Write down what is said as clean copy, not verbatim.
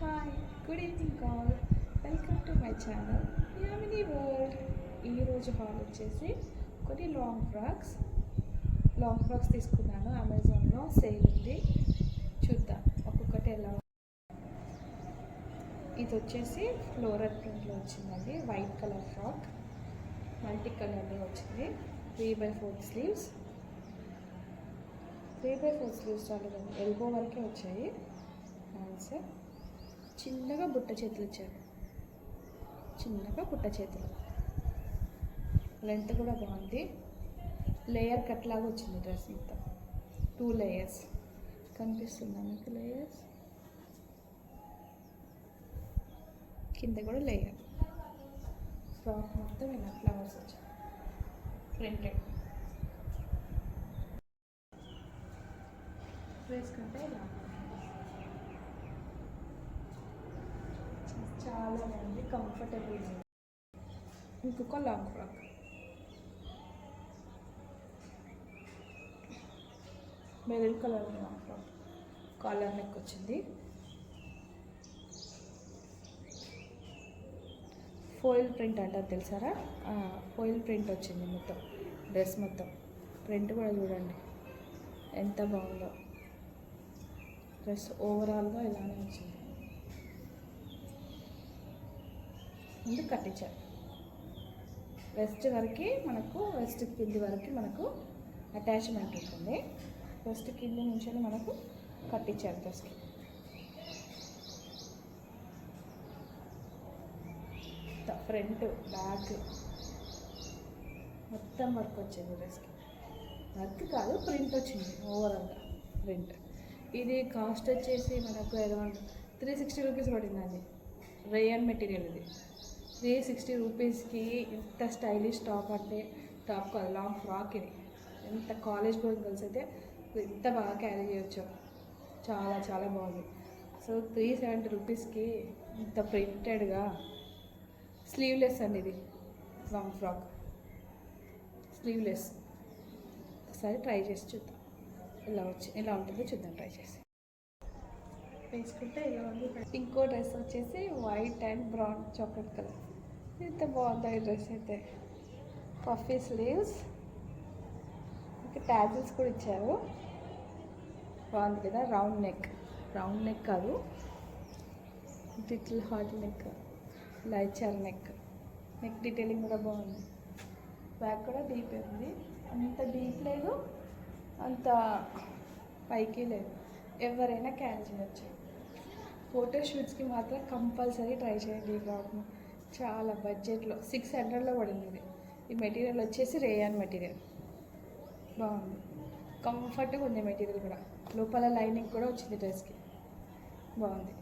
Hi, good evening all. Welcome to my channel Yamini world. ఈరోజు hall వచ్చేసి కొన్ని long frocks తీసుకున్నాను. అమెజాన్లో సేల్ ఉంది, చూద్దాం ఒక్కొక్కటి ఎలా. ఇది వచ్చేసి ఫ్లోరల్ ప్రింట్లో వచ్చిందండి. వైట్ కలర్ ఫ్రాక్, మల్టీ కలర్లో వచ్చింది. 3/4 స్లీవ్స్. 3/4 స్లీవ్స్ చాలు కదా, ఎల్బో వరకే వచ్చాయి. హ్యాండ్స్ చిన్నగా బుట్ట చేతులు ఇచ్చారు, చిన్నగా బుట్ట చేతులు. లెంత్ కూడా బాగుంది. లేయర్ కట్ లాగా వచ్చింది డ్రెస్ మొత్తం. 2 లేయర్స్ కనిపిస్తుందా మీకు? లేయర్స్ కింద కూడా లేయర్. ఫ్రాక్ మొత్తం ఇలా ఫ్లవర్స్ వచ్చాయి, ప్రింటెడ్. వేసుకుంటే ఇలా చాలా బాగుంది, కంఫర్టబుల్. ఇంకొక long frock, maroon colour long frock, collar neck వచ్చింది. ఫోయిల్ ప్రింట్ అంటారు తెలుసారా? ఫోయిల్ ప్రింట్ వచ్చింది మొత్తం డ్రెస్ మొత్తం. ప్రింట్ కూడా చూడండి ఎంత బాగుందో. డ్రెస్ ఓవరాల్గా ఇలానే వచ్చింది. ముందు కట్టించారు వెస్ట్ వరకు, మనకు వెస్ట్ కింది వరకు మనకు అటాచ్మెంట్ ఉంటుంది. వెస్ట్ కింది నుంచి మనకు కట్టించారు డ్రెస్కి. ఫ్రంట్ బ్యాక్ మొత్తం వర్క్ వచ్చింది డ్రెస్కి. వర్క్ కాదు, ప్రింట్ వచ్చింది ఓవరాల్గా ప్రింట్. ఇది కాస్ట్ వచ్చేసి మనకు అరౌండ్ 360 రూపీస్ పడిందండి. రేయన్ మెటీరియల్ ఇది. 360 రూపీస్కి ఎంత స్టైలిష్ టాప్ అంటే టాప్ కాదు, లాంగ్ ఫ్రాక్. ఇది ఎంత కాలేజ్ గోయింగ్ గర్ల్స్ అయితే ఎంత బాగా క్యారీ చేయొచ్చు. చాలా చాలా బాగుంది. సో 370 రూపీస్కి ఇంత ప్రింటెడ్గా స్లీవ్లెస్ అండి. ఇది లాంగ్ ఫ్రాక్ స్లీవ్లెస్. ఒకసారి ట్రై చేసి చూద్దాం ఎలా ఉంటుందో చూద్దాం ట్రై చేసి. వేసుకుంటే ఇలా ఉంది. ఇంకో డ్రెస్ వచ్చేసి white and brown chocolate colour. ఎంత బాగుంది ఈ డ్రెస్ అయితే. పఫీ స్లీవ్స్, ఇంకా ట్యాజిల్స్ కూడా ఇచ్చారు. బాగుంది కదా. రౌండ్ నెక్ కాదు, లిటిల్ హార్ట్ నెక్ ఇలా ఇచ్చారు. నెక్ డీటెయిలింగ్ కూడా బాగుంది. బ్యాక్ కూడా డీప్ ఉంది, అంత డీప్ లేదు, అంత పైకి లేదు. ఎవరైనా క్యారీ చేయొచ్చు. ఫోటోషూట్స్కి మాత్రం కంపల్సరీ ట్రై చేయండి ఈ ఫ్రాక్ను. చాలా బడ్జెట్లో 600లో పడింది ఇది. ఈ మెటీరియల్ వచ్చేసి రేయాన్ మెటీరియల్. బాగుంది, కంఫర్ట్గా ఉంది మెటీరియల్ కూడా. లోపల లైనింగ్ కూడా వచ్చింది డ్రెస్కి, బాగుంది.